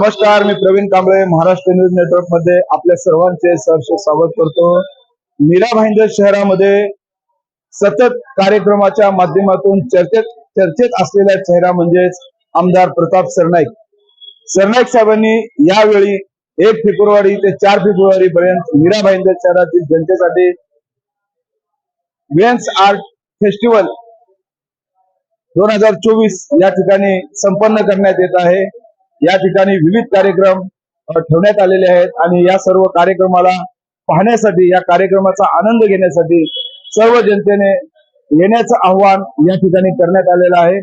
नमस्कार, मी Pravin Kamble Maharashtra news network मध्ये आपल्या सर्वांचे सहर्ष स्वागत करतो। मीरा भाईंदर शहरामध्ये सतत कार्यक्रमाच्या माध्यमातून चर्चेत असलेला चेहरा म्हणजे आमदार प्रताप सरनाईक। सरनाईक साहेबांनी यावेळी 1 फेब्रुवारी ते 4 फेब्रुवारी पर्यंत मीरा भाईंदर शहरातील जनतेसाठी वेन्स आर्ट फेस्टिवल 2024 या ठिकाणी संपन्न करण्यात येत आहे। या ठिकाणी विविध कार्यक्रम ठेवण्यात आलेले आहेत आणि या सर्व कार्यक्रमाला पाहण्यासाठी, या कार्यक्रमाचा आनंद घेण्यासाठी सर्व जनतेने येण्याचं आव्हान या ठिकाणी करण्यात आलेलं आहे।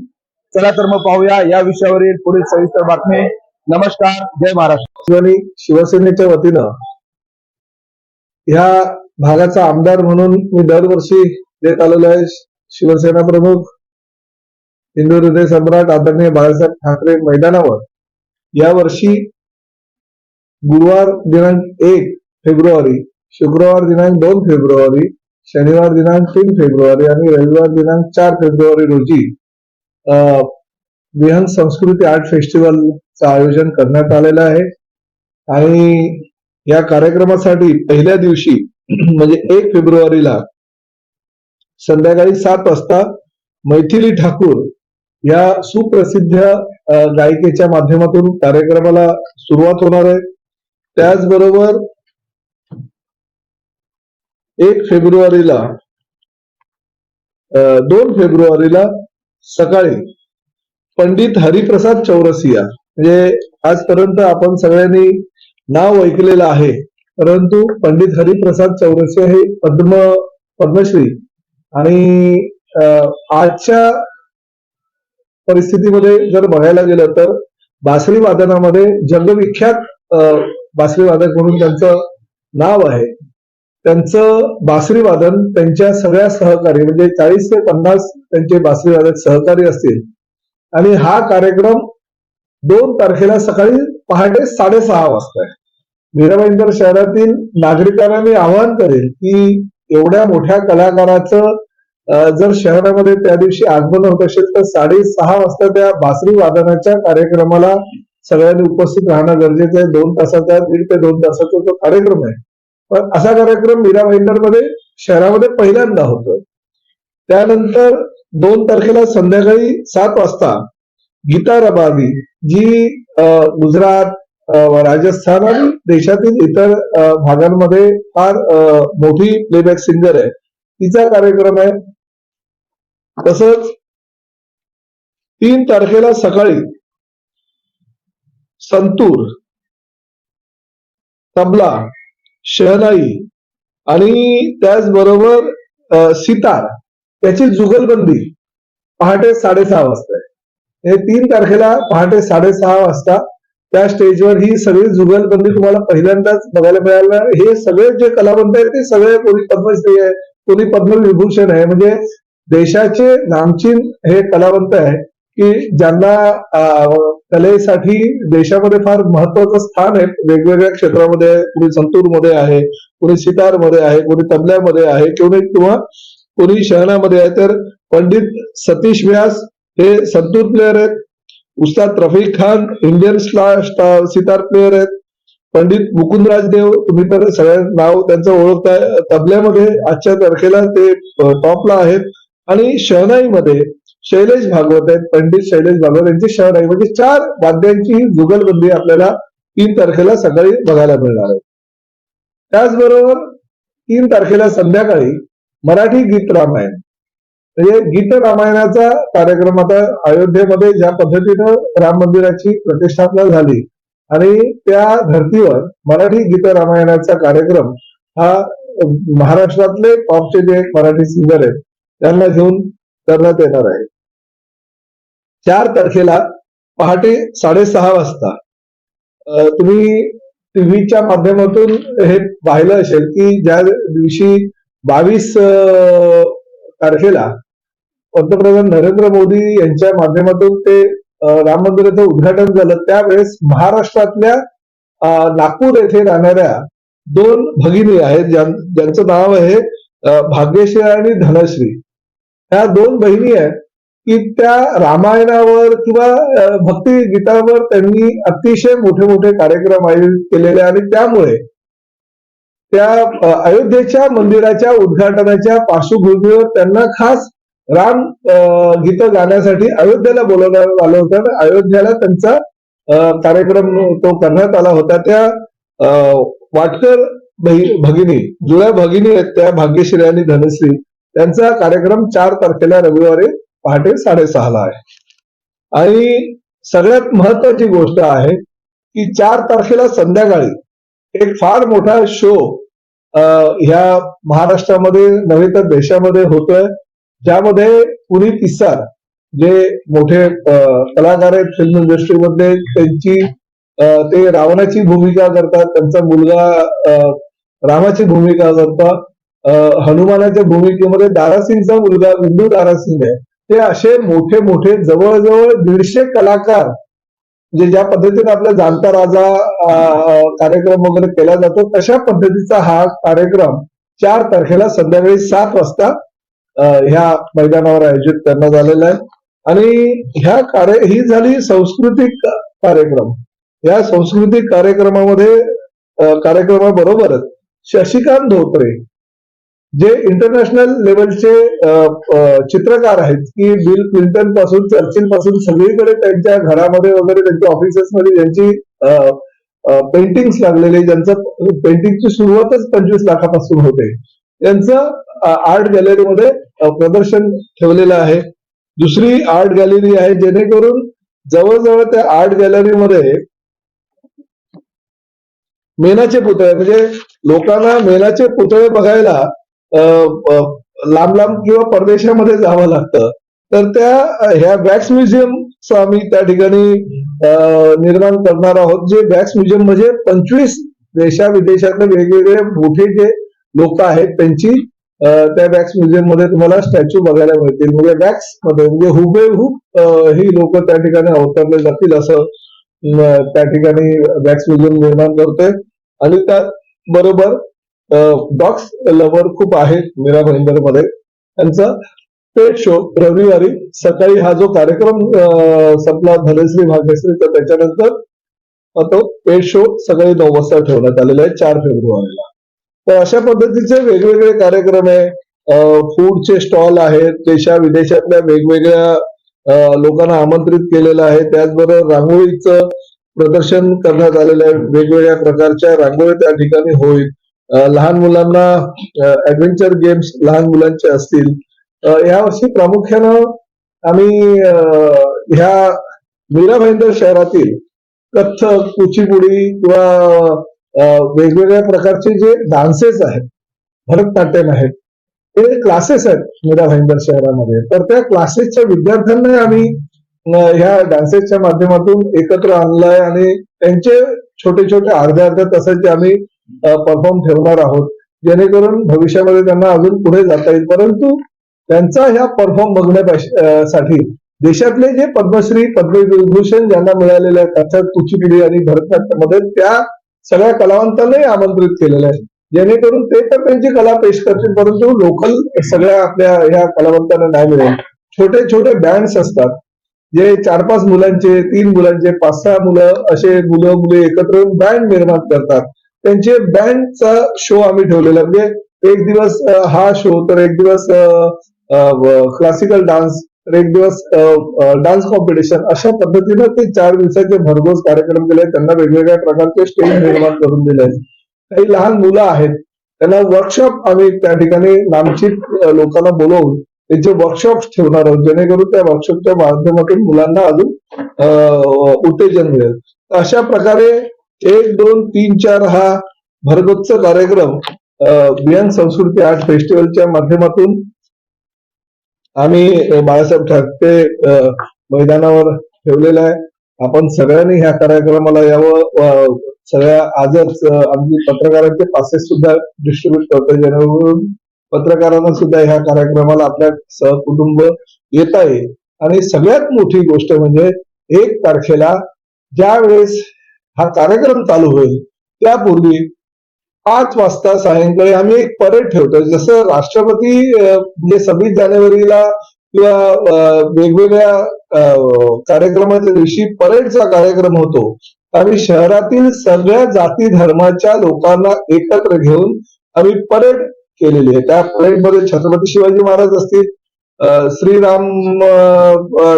चला तर मग पाहूया या विषयावरील पुढील सविस्तर बातमी। नमस्कार, जय महाराष्ट्र। शिवसेनेच्या वतीनं ह्या भागाचा आमदार म्हणून मी दरवर्षी देत आलेलो आहे। शिवसेना प्रमुख हिंदू हृदय सम्राट आदरणीय बाळासाहेब ठाकरे मैदानावर यावर्षी गुरुवार दिनांक 1 फेब्रुवारी, शुक्रवार दिनांक 2 फेब्रुवारी, शनिवार दिनांक 3 फेब्रुवारी आणि रविवार दिनांक 4 फेब्रुवारी रोजी विहंस संस्कृती आर्ट फेस्टिवलचं आयोजन करण्यात आलेलं आहे। आणि या कार्यक्रमासाठी पहिल्या दिवशी म्हणजे 1 फेब्रुवारीला संध्याकाळी 7 वाजता मैथिली ठाकूर या सुप्रसिद्ध गायिकेच्या माध्यमातून कार्यक्रमाला सुरुवात होणार आहे। त्याचबरोबर 1 फेब्रुवारीला 2 फेब्रुवारीला सकाळी पंडित हरिप्रसाद चौरसिया, म्हणजे आजपर्यंत आपण सगळ्यांनी नाव ऐकलेलं आहे, परंतु पंडित हरिप्रसाद चौरसिया हे पद्मश्री आणि आजच्या परिस्थितीमध्ये जर बघायला गेलं तर बासरी वादनामध्ये जगविख्यात बासरी वादक म्हणून त्यांचं नाव आहे। त्यांचं बासरी वादन त्यांच्या सगळ्या सहकारी म्हणजे 40 ते 50 त्यांचे बासरी वादक सहकारी असतील। आणि हा कार्यक्रम 2 तारखेला सकाळी पहाटे 6:30 वाजता आहे। मीरा भाईंदर शहरातील नागरिकांना मी आवाहन करेन की एवढ्या मोठ्या कलाकाराचं जर शहरामध्ये त्या दिवशी आगमन होत असेल तर 6:30 वाजता त्या बासरी वादनाच्या कार्यक्रमाला सगळ्यांनी उपस्थित राहणं गरजेचं आहे। 2 तासाचा 1.5 ते 2 तासाचा तो कार्यक्रम आहे, पण असा कार्यक्रम मीरा भाईंदर मध्ये शहरामध्ये पहिल्यांदा होतोय। त्यानंतर 2 तारखेला संध्याकाळी 7 वाजता गीता रबावी, जी गुजरात, राजस्थान आणि देशातील इतर भागांमध्ये फार मोठी प्लेबॅक सिंगर आहे, तिचा कार्यक्रम आहे। तसंच 3 तारखेला सकाळी संतूर, तबला, शहनाई आणि त्याचबरोबर सितार याची जुगलबंदी पहाटे 6:30 वाजता आहे। हे 3 तारखेला पहाटे 6:30 वाजता त्या स्टेजवर ही सगळी जुगलबंदी तुम्हाला पहिल्यांदाच बघायला मिळालं। हे सगळे जे कलावंत आहेत ते सगळे कोणी पद्मश्री आहे, कोणी पद्मविभूषण आहे, म्हणजे देशाचे नामचीन हे कलावंत आहे की ज्यांना कलेसाठी देशामध्ये फार महत्वाचं स्थान आहे। वेगवेगळ्या क्षेत्रामध्ये कोणी संतूरमध्ये आहे, कोणी सितारमध्ये आहे, कोणी तबल्यामध्ये आहे, किंवा कोणी शहनामध्ये आहे। तर पंडित सतीश व्यास हे संतूर प्लेयर आहेत, उस्ताद रफिक खान इंडियन सितार प्लेयर आहेत, पंडित मुकुंदराज देव तुम्ही तर सगळ्या नाव त्यांचं ओळखताय, तबल्यामध्ये आजच्या तारखेला ते टॉपला आहेत। आणि शहनाईमध्ये शैलेश भागवत आहेत, पंडित शैलेश भागवत यांची शहनाई, म्हणजे 4 वाद्यांची ही जुगलबंदी आपल्याला 3 तारखेला सकाळी बघायला मिळणार आहे। त्याचबरोबर 3 तारखेला संध्याकाळी मराठी गीत रामायण, म्हणजे गीत रामायणाचा कार्यक्रम आता अयोध्येमध्ये ज्या पद्धतीनं राम मंदिराची प्रतिष्ठापना झाली आणि त्या धर्तीवर मराठी गीत रामायणाचा कार्यक्रम हा महाराष्ट्रातले टॉपचे जे मराठी सिंगर आहेत त्यांना घेऊन करण्यात येणार आहे। 4 तारखेला पहाटे 6:30 वाजता तुम्ही टीव्हीच्या माध्यमातून हे पाहिलं असेल की ज्या दिवशी 22 तारखेला पंतप्रधान नरेंद्र मोदी यांच्या माध्यमातून ते राम मंदिराचं उद्घाटन झालं, त्यावेळेस महाराष्ट्रातल्या नागपूर येथे राहणाऱ्या 2 भगिनी आहेत ज्यांचं नाव आहे भाग्यश्री आणि धनश्री। ह्या 2 बहिणी आहेत की त्या रामायणावर किंवा भक्ती गीतावर त्यांनी अतिशय मोठे मोठे कार्यक्रम आयोजित केलेले आणि त्यामुळे त्या अयोध्येच्या मंदिराच्या उद्घाटनाच्या पार्श्वभूमीवर त्यांना खास राम गीतं गाण्यासाठी अयोध्येला बोलवण्यात आलं होतं आणि अयोध्येला त्यांचा कार्यक्रम तो करण्यात आला होता. त्या वाटकर भगिनी, जुळ्या भगिनी आहेत त्या, भाग्यश्री आणि धनश्री, त्यांचा कार्यक्रम 4 तारखेला रविवारी पहाटे 6:30 ला आहे. आणि सगळ्यात महत्वाची गोष्ट आहे की 4 तारखेला संध्याकाळी एक फार मोठा शो ह्या महाराष्ट्रामध्ये नव्हे तर देशामध्ये होतोय, ज्यामध्ये पुनीत इस्सार जे मोठे कलाकार आहेत फिल्म इंडस्ट्रीमध्ये, त्यांची ते रावणाची भूमिका करतात, त्यांचा मुलगा रामाची भूमिका करतात, हनुमानाच्या भूमिकेमध्ये दारासिंगचा मुलगा विंदू दारासिंग आहे. ते असे मोठे मोठे जवळजवळ 150 कलाकार, म्हणजे ज्या पद्धतीने आपला जाणता राजा कार्यक्रम वगैरे केला जातो तशा पद्धतीचा हा कार्यक्रम 4 तारखेला संध्याकाळी 7 वाजता ह्या मैदानावर आयोजित करण्यात आलेला आहे. आणि ही झाली सांस्कृतिक कार्यक्रम. या सांस्कृतिक कार्यक्रमाबरोबरच शशिकांत धोत्रे जे इंटरनॅशनल लेवलचे चित्रकार आहेत, की बिल क्लिंटन पासून चर्चिल पासून सगळीकडे त्यांच्या घरामध्ये वगैरे त्यांच्या ऑफिसेसमध्ये ज्यांची पेंटिंग्स लागलेले, ज्यांचं पेंटिंगची सुरुवातच 25 लाखापासून होते, त्यांचं आर्ट गॅलरीमध्ये प्रदर्शन ठेवलेलं आहे. दुसरी आर्ट गॅलरी आहे जेणेकरून जवळजवळ त्या आर्ट गॅलरीमध्ये मेणाचे पुतळे, म्हणजे लोकांना मेणाचे पुतळे बघायला लांब लांब किंवा परदेशामध्ये जावं लागतं. तर ह्या वॅक्स म्युझियमचं आम्ही त्या ठिकाणी निर्माण करणार आहोत. जे वॅक्स म्युझियम म्हणजे 25 देशाविदेशातले वेगवेगळे मोठे जे लोक आहेत त्यांची त्या वॅक्स म्युझियम मध्ये तुम्हाला स्टॅच्यू बघायला मिळतील. म्हणजे वॅक्स मध्ये म्हणजे हुबेहूब ही लोक त्या ठिकाणी अवतरले जातील असं त्या ठिकाणी वॅक्स म्युझियम निर्माण करतोय. आणि त्याबरोबर डॉग्स लव्हर खूप आहेत मीरा भाईंदर मध्ये, त्यांचा पेट शो रविवारी सकाळी हा जो कार्यक्रम संपला धनश्री भाग्यश्री, तर त्याच्यानंतर तो पेट शो सकाळी 9 वाजता ठेवण्यात आलेला आहे 4 फेब्रुवारीला. तर अशा पद्धतीचे वेगवेगळे कार्यक्रम आहे. फूडचे स्टॉल आहेत, देशाविदेशातल्या वेगवेगळ्या लोकांना आमंत्रित केलेलं आहे. त्याचबरोबर रांगोळीचं प्रदर्शन करण्यात आलेलं आहे. वेगवेगळ्या प्रकारच्या रांगोळी त्या ठिकाणी होईल. लहान मुलांना ऍडव्हेंचर गेम्स लहान मुलांचे असतील. यावर्षी प्रामुख्यानं आम्ही ह्या मीरा भाईंदर शहरातील कथ्थक, कुचिपुडी किंवा वेगवेगळ्या प्रकारचे जे डान्सेस आहेत, भरतनाट्यम आहेत, हे क्लासेस आहेत मीरा भाईंदर शहरामध्ये. तर त्या क्लासेसच्या विद्यार्थ्यांना आम्ही ह्या डान्सेसच्या माध्यमातून एकत्र आणलंय आणि त्यांचे छोटे छोटे अर्ध्या तासाचे आम्ही परफॉर्म ठेवणार आहोत, जेणेकरून भविष्यामध्ये त्यांना अजून पुढे जाता येईल. परंतु त्यांचा ह्या परफॉर्म बघण्यासाठी देशातले जे पद्मश्री पद्मविभूषण ज्यांना मिळालेले आहेत कथक, कुचिपुडी आणि भरतनाट्यमध्ये त्या सगळ्या कलावंतांनाही आमंत्रित केलेलं आहे, जेणेकरून ते तर त्यांची कला पेश करतील, परंतु लोकल सगळ्या आपल्या ह्या कलावंतांना नाही मिळेल. छोटे छोटे बँड्स असतात जे 4-5 मुलांचे, 3 मुलांचे, 5-6 मुलं असे मुले एकत्र येऊन बँड निर्माण करतात. त्यांचे बँडचा शो आम्ही ठेवलेला, म्हणजे एक दिवस हा शो, तर एक दिवस क्लासिकल डान्स, तर एक दिवस डान्स कॉम्पिटिशन, अशा पद्धतीनं ते 4 दिवसाचे भरघोस कार्यक्रम केले. त्यांना वेगवेगळ्या प्रकारचे स्टेज निर्माण करून दिले आहेत. काही लहान मुलं आहेत त्यांना वर्कशॉप आम्ही त्या ठिकाणी नामचित लोकांना बोलवून त्यांचे वर्कशॉप ठेवणार आहोत, जेणेकरून त्या वर्कशॉपच्या माध्यमातून मुलांना अजून उत्तेजन मिळेल. अशा प्रकारे 1, 2, 3, 4 हा भरगच्च कार्यक्रम बियान संस्कृती आर्ट फेस्टिवलच्या माध्यमातून आम्ही बाळासाहेब ठाकरे मैदानावर ठेवलेला आहे. आपण सगळ्यांनी ह्या कार्यक्रमाला यावं. सगळ्या आजच आम्ही पत्रकारांचे पासेस सुद्धा डिस्ट्रीब्युट करतोय, जेणेकरून पत्रकारांना सुद्धा ह्या कार्यक्रमाला आपल्या सहकुटुंब येता येईल. आणि सगळ्यात मोठी गोष्ट म्हणजे 1 तारखेला ज्या वेळेस हा कार्यक्रम चालू होईल त्यापूर्वी 5 वाजता सायंकाळी आम्ही एक परेड ठेवतोय. जसं राष्ट्रपती म्हणजे 26 जानेवारीला किंवा वेगवेगळ्या कार्यक्रमाच्या दिवशी परेडचा कार्यक्रम होतो. आम्ही शहरातील सगळ्या जाती धर्माच्या लोकांना एकत्र घेऊन आम्ही परेड केलेली आहे. त्या परेडमध्ये छत्रपती शिवाजी महाराज असतील, श्रीराम,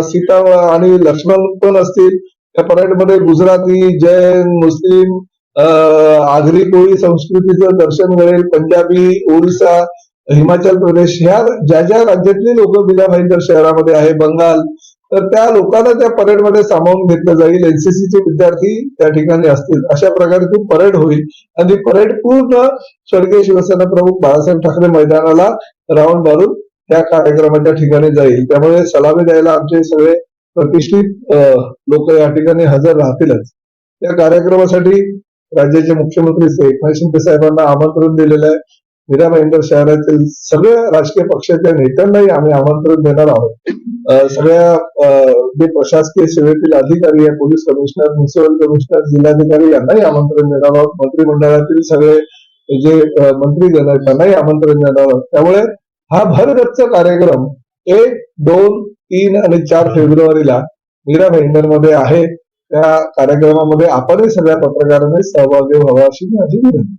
सीता आणि लक्ष्मण पण असतील. त्या परेडमध्ये गुजराती, जैन, मुस्लिम, आगरी कोळी संस्कृतीचं दर्शन मिळेल. पंजाबी, ओडिसा, हिमाचल प्रदेश ह्या ज्या ज्या राज्यातली लोक मीरा भाईंदर शहरामध्ये आहे, बंगाल, तर त्या लोकांना त्या परेडमध्ये सामावून घेतलं जाईल. एनसीसीचे विद्यार्थी त्या ठिकाणी असतील. अशा प्रकारे ती परेड होईल आणि ती परेड पूर्ण स्वर्गीय शिवसेना प्रमुख बाळासाहेब ठाकरे मैदानाला राऊंड मारून त्या कार्यक्रमाच्या ठिकाणी जाईल. त्यामुळे सलामी द्यायला आमचे सगळे प्रतिष्ठित लोक या ठिकाणी हजर राहतीलच. या कार्यक्रमासाठी राज्याचे मुख्यमंत्री श्री एकनाथ शिंदे साहेबांना आमंत्रण दिलेलं आहे. मीरा भाईंदर शहरातील सगळ्या राजकीय पक्षाच्या नेत्यांनाही आम्ही आमंत्रण देणार आहोत. सगळ्या जे प्रशासकीय सेवेतील अधिकारी आहे, पोलीस कमिशनर, म्युन्सिपल कमिशनर, जिल्हाधिकारी यांनाही आमंत्रण देणार आहोत. मंत्रिमंडळातील सगळे जे मंत्रीगण आहेत त्यांनाही आमंत्रण देणार आहोत. त्यामुळे हा भरगच्च कार्यक्रम 1, 2, 3 आणि 4 फेब्रुवारीला मीरा भाईंदर मध्ये आहे. त्या कार्यक्रमामध्ये आपणही सगळ्या पत्रकारांनी सहभागी व्हावा अशी माझी विनंती.